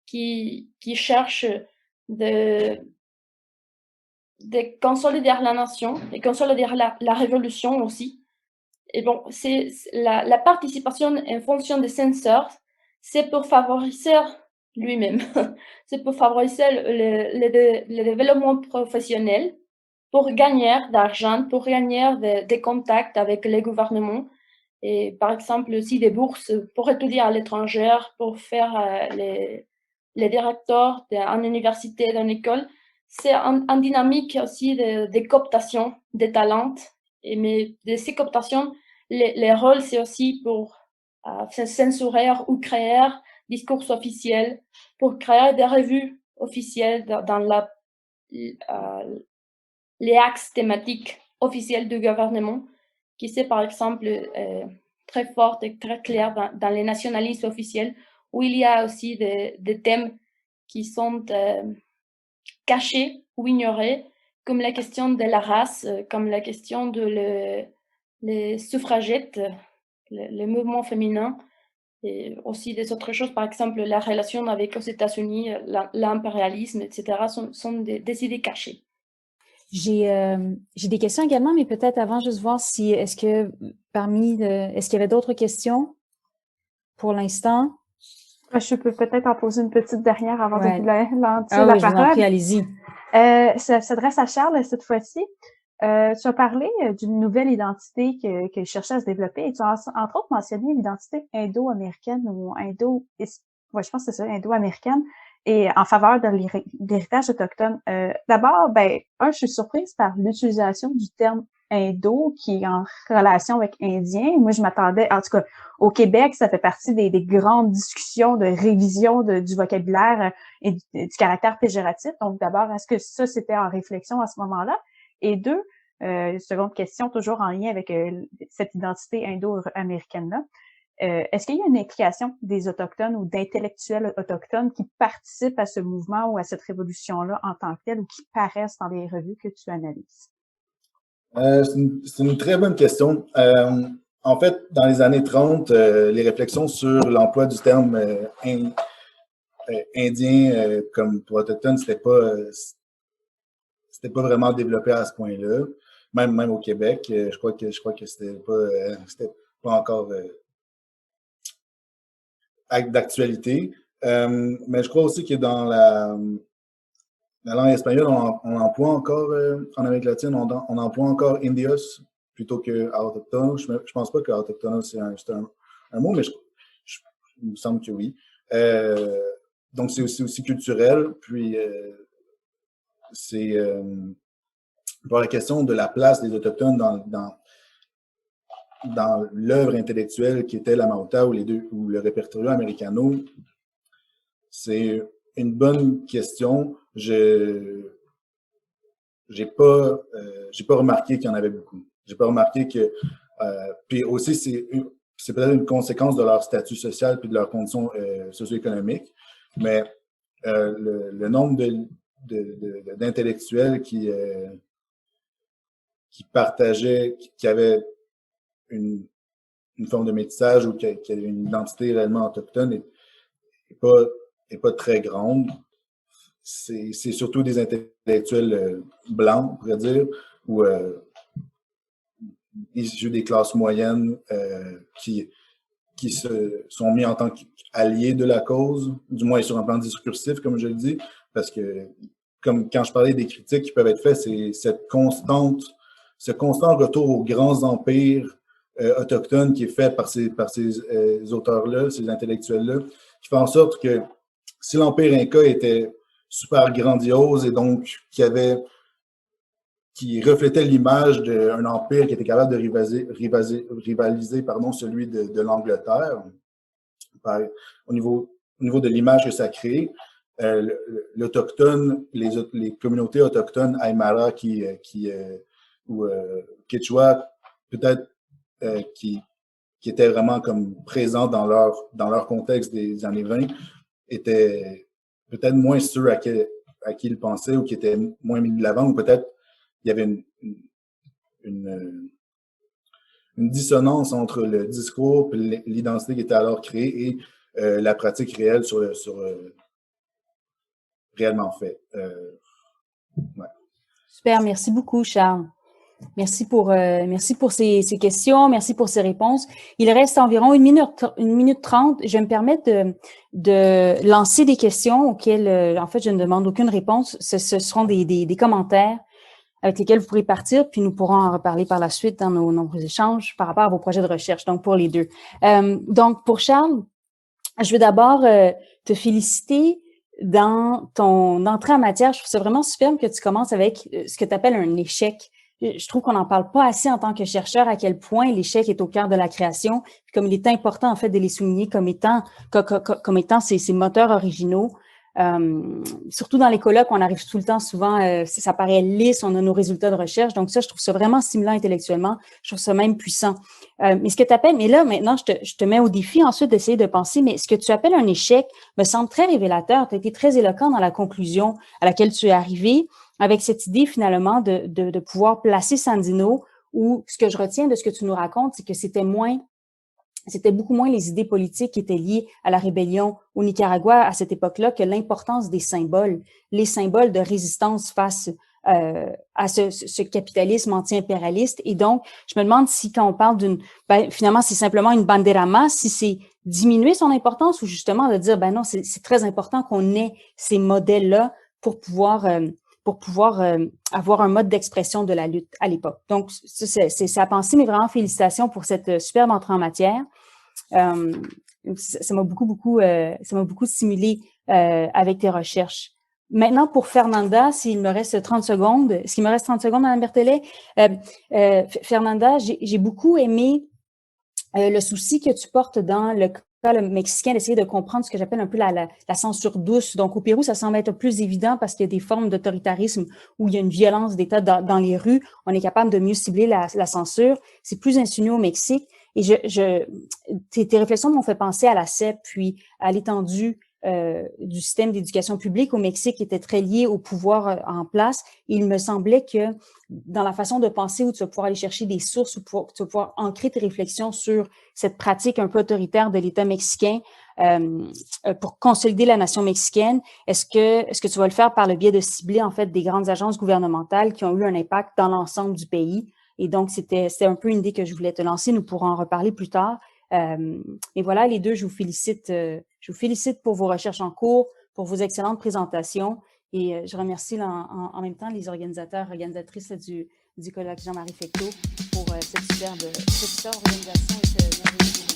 qui cherche de consolider la nation et consolider la révolution aussi. Et bon, c'est la participation en fonction des censeurs, c'est pour favoriser lui-même, c'est pour favoriser le développement professionnel, pour gagner d'argent, pour gagner des contacts avec les gouvernements et par exemple aussi des bourses pour étudier à l'étranger, pour faire les directeurs en université, dans l'école. C'est une dynamique aussi de cooptation des talents, mais de ces cooptations, les rôles, c'est aussi pour censurer ou créer discours officiels, pour créer des revues officielles dans les axes thématiques officiels du gouvernement, qui c'est par exemple très forte et très clair dans les nationalismes officiels, où il y a aussi des thèmes qui sont cachés ou ignorés, comme la question de la race, comme la question de les suffragettes, le mouvement féminin, et aussi des autres choses, par exemple la relation avec les États-Unis, l'impérialisme, etc., sont des idées cachées. J'ai des questions également, mais peut-être avant, juste voir si, est-ce qu'il y avait d'autres questions pour l'instant? Je peux peut-être en poser une petite dernière avant Ouais. de lancer la Je vous en parole. prie, allez-y. Ça s'adresse à Charles cette fois-ci. Tu as parlé d'une nouvelle identité que je cherchais à se développer et tu as entre autres mentionné l'identité indo-américaine ou je pense que c'est ça, indo-américaine, et en faveur de l'héritage autochtone. D'abord, je suis surprise par l'utilisation du terme indo qui est en relation avec indien. Moi, je m'attendais, en tout cas, au Québec, ça fait partie des grandes discussions de révision du vocabulaire et du caractère péjoratif. Donc, d'abord, est-ce que ça, c'était en réflexion à ce moment-là? Et deux, seconde question, toujours en lien avec cette identité indo-américaine-là. Est-ce qu'il y a une implication des Autochtones ou d'intellectuels autochtones qui participent à ce mouvement ou à cette révolution-là en tant que telle ou qui paraissent dans les revues que tu analyses? C'est une très bonne question. En fait, dans les années 30, les réflexions sur l'emploi du terme indien comme pour autochtone, c'était pas vraiment développé à ce point-là. Même au Québec, je crois que c'était pas encore d'actualité. Mais je crois aussi que dans la langue espagnole, on emploie encore, en Amérique latine, on emploie encore indios plutôt que autochtone. Je pense pas que autochtone, c'est un mot, mais il me semble que oui. Donc, c'est aussi culturel. Puis, c'est pour la question de la place des Autochtones dans l'œuvre intellectuelle qui était la Mauta ou le Repertorio Americano, c'est une bonne question. J'ai pas remarqué qu'il y en avait beaucoup. J'ai pas remarqué que puis aussi c'est peut-être une conséquence de leur statut social puis de leurs conditions socio-économiques, mais le nombre d'intellectuels qui partageaient, qui avaient une forme de métissage ou qui avaient une identité réellement autochtone est pas très grande. C'est surtout des intellectuels blancs, on pourrait dire, ou issus des classes moyennes qui se sont mis en tant qu'alliés de la cause, du moins sur un plan discursif, comme je le dis, parce que, comme quand je parlais des critiques qui peuvent être faites, c'est ce constant retour aux grands empires autochtones qui est fait par ces auteurs-là, ces intellectuels-là, qui fait en sorte que si l'Empire Inca était super grandiose et donc qui reflétait l'image d'un empire qui était capable de rivaliser celui de l'Angleterre au niveau de l'image que ça crée. L'autochtone, les communautés autochtones Aymara ou Quechua, peut-être qui étaient vraiment comme présents dans leur contexte des années 20, étaient peut-être moins ceux à qui ils pensaient ou qui étaient moins mis de l'avant, ou peut-être il y avait une dissonance entre le discours et l'identité qui était alors créée et la pratique réelle réellement faite. Ouais. Super, merci beaucoup, Charles. Merci pour ces questions, merci pour ces réponses. Il reste environ 1 minute 30. Je vais me permettre de lancer des questions auxquelles, en fait, je ne demande aucune réponse. Ce seront des commentaires avec lesquels vous pourrez partir, puis nous pourrons en reparler par la suite dans nos nombreux échanges par rapport à vos projets de recherche, donc pour les deux. Donc, pour Charles, je veux d'abord te féliciter dans ton entrée en matière. Je trouve ça vraiment superbe que tu commences avec ce que tu appelles un échec. Je trouve qu'on n'en parle pas assez en tant que chercheur à quel point l'échec est au cœur de la création, puis comme il est important en fait de les souligner comme étant ces moteurs originaux. Surtout dans les colloques, on arrive tout le temps souvent, ça paraît lisse, on a nos résultats de recherche. Donc ça, je trouve ça vraiment stimulant intellectuellement. Je trouve ça même puissant. Mais ce que tu appelles, mais là, maintenant, je te mets au défi ensuite d'essayer de penser, mais ce que tu appelles un échec me semble très révélateur. Tu as été très éloquent dans la conclusion à laquelle tu es arrivé, avec cette idée finalement de pouvoir placer Sandino, où ce que je retiens de ce que tu nous racontes, c'est que c'était beaucoup moins les idées politiques qui étaient liées à la rébellion au Nicaragua à cette époque-là que l'importance des symboles, les symboles de résistance face à ce capitalisme anti-impérialiste. Et donc, je me demande si quand on parle finalement, c'est simplement une banderama, si c'est diminuer son importance ou justement de dire, non, c'est très important qu'on ait ces modèles-là pour pouvoir avoir un mode d'expression de la lutte à l'époque. Donc, c'est à penser, mais vraiment félicitations pour cette superbe entrée en matière. Ça m'a beaucoup stimulé avec tes recherches. Maintenant, pour Fernanda, s'il me reste 30 secondes, Mme Berthelet, Fernanda, j'ai beaucoup aimé le souci que tu portes dans le cas mexicain d'essayer de comprendre ce que j'appelle un peu la censure douce. Donc, au Pérou, ça semble être plus évident parce qu'il y a des formes d'autoritarisme où il y a une violence d'État dans les rues. On est capable de mieux cibler la censure. C'est plus insinué au Mexique. Et tes réflexions m'ont fait penser à la CEP, puis à l'étendue du système d'éducation publique au Mexique qui était très lié au pouvoir en place. Et il me semblait que dans la façon de penser où tu vas pouvoir aller chercher des sources, où tu vas pouvoir ancrer tes réflexions sur cette pratique un peu autoritaire de l'État mexicain pour consolider la nation mexicaine, est-ce que tu vas le faire par le biais de cibler en fait des grandes agences gouvernementales qui ont eu un impact dans l'ensemble du pays? Et donc, c'était un peu une idée que je voulais te lancer. Nous pourrons en reparler plus tard. Et voilà, les deux, je vous félicite pour vos recherches en cours, pour vos excellentes présentations. Et je remercie en même temps les organisatrices du colloque Jean-Marie Fecteau pour cette superbe organisation et ce merveilleux